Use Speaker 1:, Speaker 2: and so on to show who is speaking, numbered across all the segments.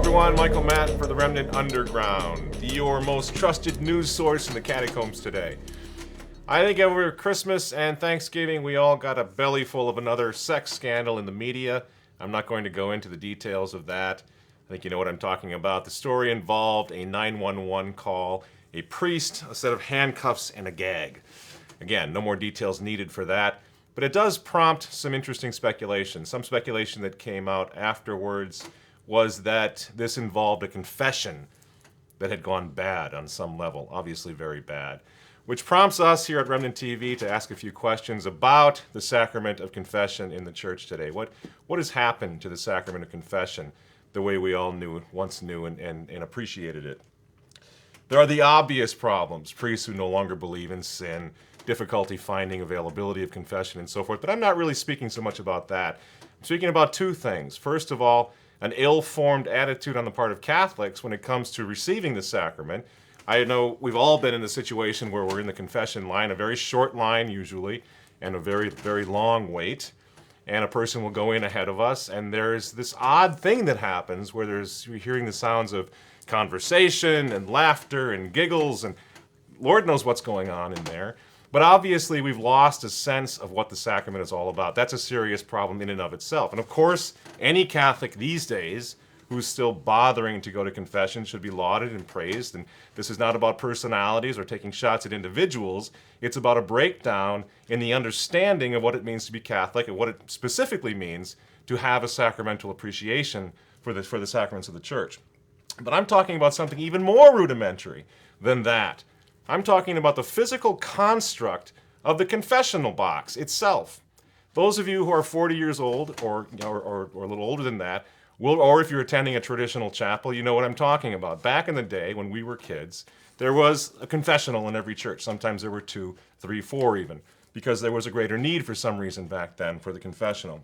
Speaker 1: everyone, Michael Matt for the Remnant Underground, your most trusted news source in the catacombs today. I think over Christmas and Thanksgiving we all got a belly full of another sex scandal in the media. I'm not going to go into the details of that. I think you know what I'm talking about. The story involved a 911 call, a priest, a set of handcuffs, and a gag. Again, no more details needed for that, but it does prompt some interesting speculation. Some speculation that came out afterwards was that this involved a confession that had gone bad on some level, obviously very bad, which prompts us here at Remnant TV to ask a few questions about the sacrament of confession in the church today. What has happened to the sacrament of confession the way we all once knew and appreciated it? There are the obvious problems, priests who no longer believe in sin, difficulty finding availability of confession and so forth, but I'm not really speaking so much about that. I'm speaking about two things. First of all, an ill-formed attitude on the part of Catholics when it comes to receiving the sacrament. I know we've all been in the situation where we're in the confession line, a very short line usually, and a very, very long wait, and a person will go in ahead of us, and there's this odd thing that happens where you're hearing the sounds of conversation and laughter and giggles, and Lord knows what's going on in there. But obviously we've lost a sense of what the sacrament is all about. That's a serious problem in and of itself. And of course, any Catholic these days who's still bothering to go to confession should be lauded and praised. And this is not about personalities or taking shots at individuals. It's about a breakdown in the understanding of what it means to be Catholic and what it specifically means to have a sacramental appreciation for the sacraments of the Church. But I'm talking about something even more rudimentary than that. I'm talking about the physical construct of the confessional box itself. Those of you who are 40 years old or a little older than that, or if you're attending a traditional chapel, you know what I'm talking about. Back in the day when we were kids, there was a confessional in every church. Sometimes there were 2, 3, 4 even, because there was a greater need for some reason back then for the confessional.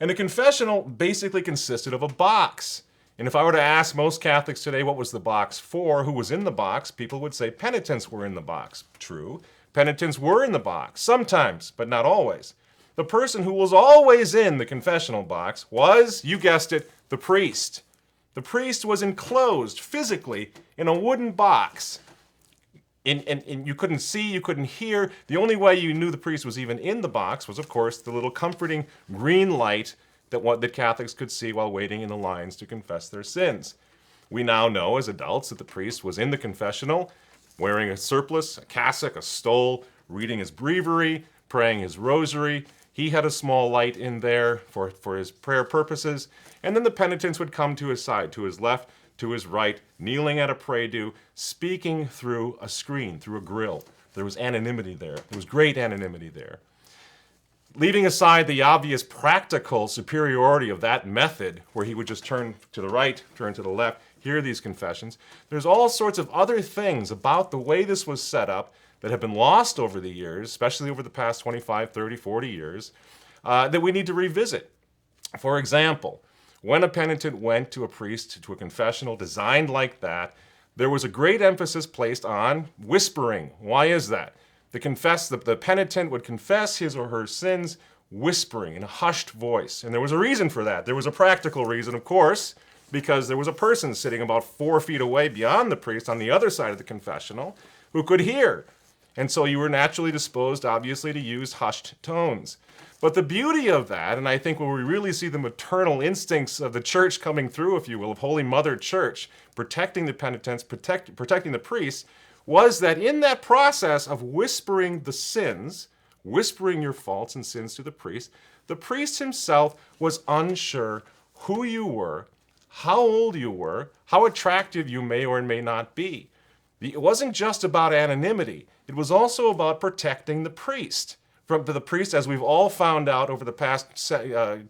Speaker 1: And the confessional basically consisted of a box. And if I were to ask most Catholics today what was the box for, who was in the box, people would say penitents were in the box. True, penitents were in the box, sometimes, but not always. The person who was always in the confessional box was, you guessed it, the priest. The priest was enclosed physically in a wooden box. And you couldn't see, you couldn't hear. The only way you knew the priest was even in the box was, of course, the little comforting green light that Catholics could see while waiting in the lines to confess their sins. We now know as adults that the priest was in the confessional, wearing a surplice, a cassock, a stole, reading his breviary, praying his rosary. He had a small light in there for his prayer purposes, and then the penitents would come to his side, to his left, to his right, kneeling at a prie-dieu, speaking through a screen, through a grill. There was anonymity there. There was great anonymity there. Leaving aside the obvious practical superiority of that method, where he would just turn to the right, turn to the left, hear these confessions, there's all sorts of other things about the way this was set up that have been lost over the years, especially over the past 25, 30, 40 years, that we need to revisit. For example, when a penitent went to a priest, to a confessional designed like that, there was a great emphasis placed on whispering. Why is that? The penitent would confess his or her sins whispering in a hushed voice. And there was a reason for that. There was a practical reason, of course, because there was a person sitting about 4 feet away beyond the priest on the other side of the confessional who could hear. And so you were naturally disposed, obviously, to use hushed tones. But the beauty of that, and I think where we really see the maternal instincts of the church coming through, if you will, of Holy Mother Church, protecting the penitents, protecting the priests, was that in that process of whispering the sins, whispering your faults and sins to the priest himself was unsure who you were, how old you were, how attractive you may or may not be. It wasn't just about anonymity. It was also about protecting the priest. From the priest, as we've all found out over the past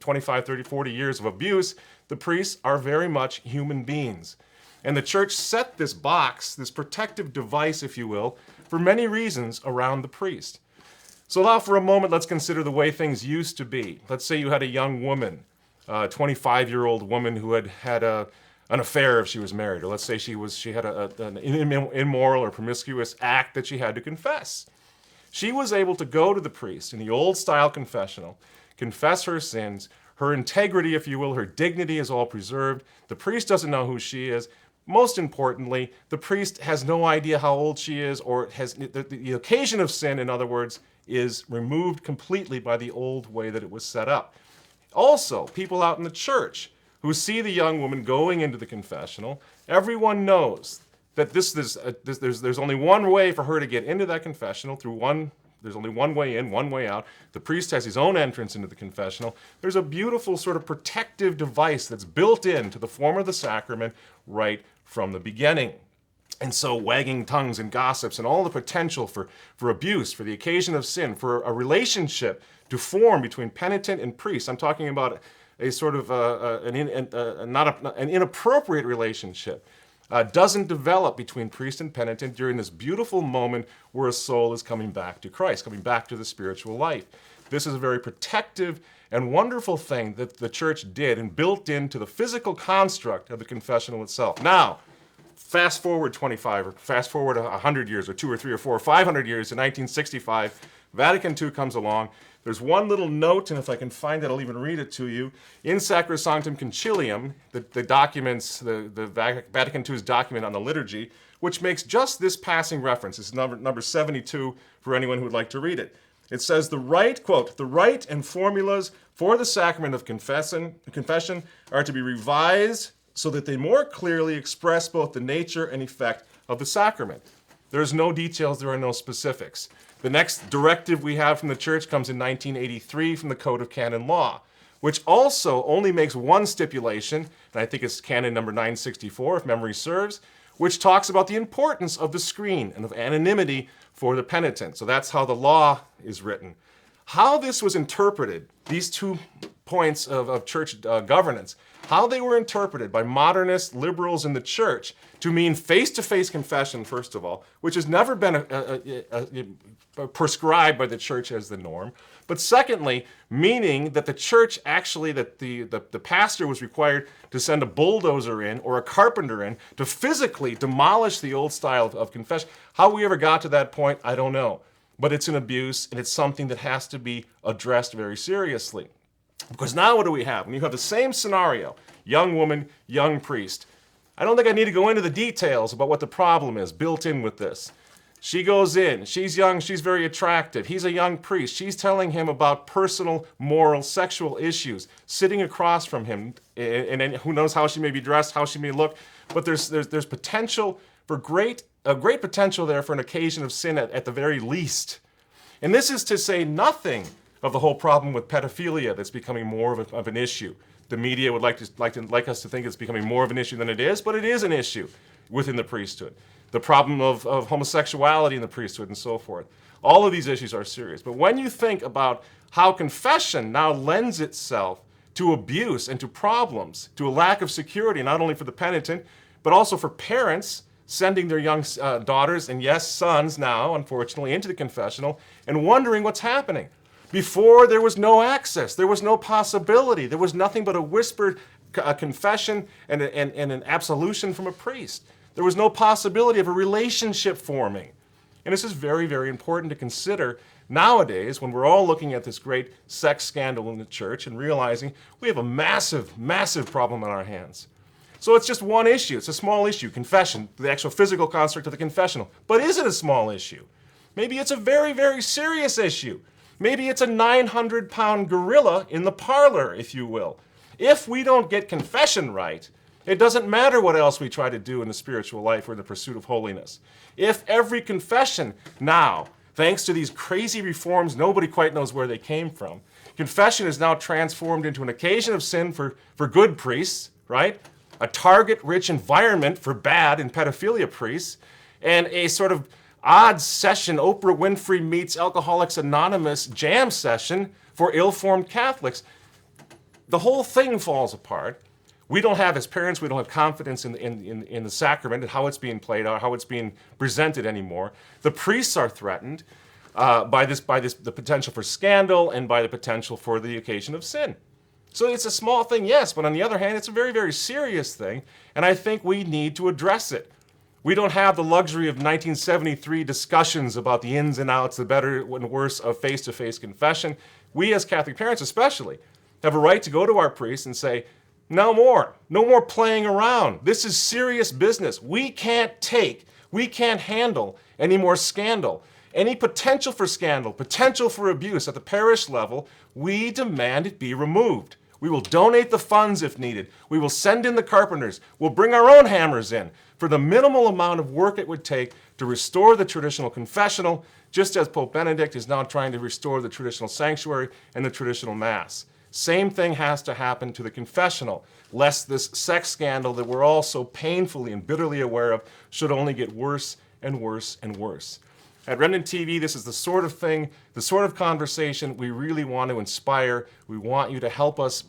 Speaker 1: 25, 30, 40 years of abuse, the priests are very much human beings. And the church set this box, this protective device, if you will, for many reasons around the priest. So now for a moment, let's consider the way things used to be. Let's say you had a young woman, a 25-year-old woman who had an affair if she was married, or let's say she had an immoral or promiscuous act that she had to confess. She was able to go to the priest in the old-style confessional, confess her sins, Her integrity, if you will, her dignity is all preserved. The priest doesn't know who she is. Most importantly, the priest has no idea how old she is, or has the occasion of sin, in other words, is removed completely by the old way that it was set up. Also, people out in the church who see the young woman going into the confessional, everyone knows that there's only one way for her to get into that confessional, there's only one way in, one way out. The priest has his own entrance into the confessional. There's a beautiful sort of protective device that's built into the form of the sacrament right from the beginning. And so wagging tongues and gossips and all the potential for abuse, for the occasion of sin, for a relationship to form between penitent and priest. I'm talking about a sort of an inappropriate relationship. Doesn't develop between priest and penitent during this beautiful moment where a soul is coming back to Christ, coming back to the spiritual life. This is a very protective and wonderful thing that the church did and built into the physical construct of the confessional itself. Now, fast forward 25 or fast forward 100 years or 2 or 3 or 4 or 500 years to 1965, Vatican II comes along. There's one little note, and if I can find it, I'll even read it to you. In Sacrosanctum Concilium, the documents, the Vatican II's document on the liturgy, which makes just this passing reference. It's number 72 for anyone who would like to read it. It says, the right, quote, the rite and formulas for the sacrament of confession are to be revised so that they more clearly express both the nature and effect of the sacrament. There's no details, there are no specifics. The next directive we have from the church comes in 1983 from the Code of Canon Law, which also only makes one stipulation, and I think it's canon number 964 if memory serves, which talks about the importance of the screen and of anonymity for the penitent. So that's how the law is written. How this was interpreted, these 2 points of church governance, how they were interpreted by modernist liberals in the church to mean face-to-face confession, first of all, which has never been prescribed by the church as the norm, but secondly, meaning that the church actually, that the pastor was required to send a bulldozer in or a carpenter in to physically demolish the old style of confession. How we ever got to that point, I don't know. But it's an abuse, and it's something that has to be addressed very seriously. Because now what do we have? When you have the same scenario, young woman, young priest, I don't think I need to go into the details about what the problem is built in with this. She goes in, she's young, she's very attractive, he's a young priest, she's telling him about personal, moral, sexual issues, sitting across from him, and who knows how she may be dressed, how she may look, but there's potential for a great potential there for an occasion of sin at the very least. And this is to say nothing of the whole problem with pedophilia that's becoming more of an issue. The media would like us to think it's becoming more of an issue than it is, but it is an issue within the priesthood. The problem of homosexuality in the priesthood and so forth. All of these issues are serious. But when you think about how confession now lends itself to abuse and to problems, to a lack of security, not only for the penitent, but also for parents sending their young daughters, and yes, sons now, unfortunately, into the confessional, and wondering what's happening. Before, there was no access. There was no possibility. There was nothing but a whispered confession and an absolution from a priest. There was no possibility of a relationship forming. And this is very, very important to consider nowadays when we're all looking at this great sex scandal in the church and realizing we have a massive, massive problem on our hands. So it's just one issue. It's a small issue, confession, the actual physical construct of the confessional. But is it a small issue? Maybe it's a very, very serious issue. Maybe it's a 900-pound gorilla in the parlor, if you will. If we don't get confession right, it doesn't matter what else we try to do in the spiritual life or in the pursuit of holiness. If every confession now, thanks to these crazy reforms, nobody quite knows where they came from, confession is now transformed into an occasion of sin for good priests, right? A target-rich environment for bad and pedophilia priests, and a sort of odd session, Oprah Winfrey meets Alcoholics Anonymous jam session for ill-formed Catholics. The whole thing falls apart. We don't have, as parents, we don't have confidence in the sacrament and how it's being played out, how it's being presented anymore. The priests are threatened by the potential for scandal and by the potential for the occasion of sin. So it's a small thing, yes, but on the other hand, it's a very, very serious thing, and I think we need to address it. We don't have the luxury of 1973 discussions about the ins and outs, the better and worse of face-to-face confession. We as Catholic parents especially have a right to go to our priests and say, no more playing around. This is serious business. We can't handle any more scandal. Any potential for scandal, potential for abuse at the parish level, we demand it be removed. We will donate the funds if needed. We will send in the carpenters. We'll bring our own hammers in for the minimal amount of work it would take to restore the traditional confessional, just as Pope Benedict is now trying to restore the traditional sanctuary and the traditional Mass. Same thing has to happen to the confessional, lest this sex scandal that we're all so painfully and bitterly aware of should only get worse and worse and worse. At Remnant TV, this is the sort of thing, the sort of conversation we really want to inspire. We want you to help us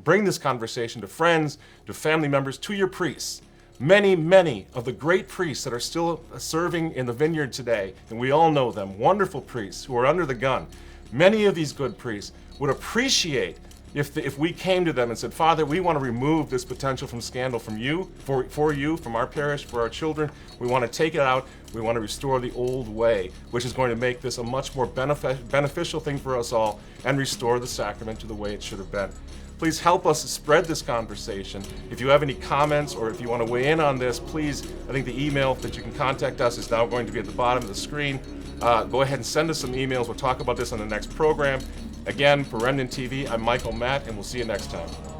Speaker 1: bring this conversation to friends, to family members, to your priests. Many of the great priests that are still serving in the vineyard today, and we all know them, wonderful priests who are under the gun. Many of these good priests would appreciate if we came to them and said, Father, we want to remove this potential from scandal from you, for you, from our parish, for our children. We want to take it out. We want to restore the old way, which is going to make this a much more beneficial thing for us all and restore the sacrament to the way it should have been. Please help us spread this conversation. If you have any comments or if you want to weigh in on this, please, I think the email that you can contact us is now going to be at the bottom of the screen. Go ahead and send us some emails. We'll talk about this on the next program. Again, for Remnant TV, I'm Michael Matt, and we'll see you next time.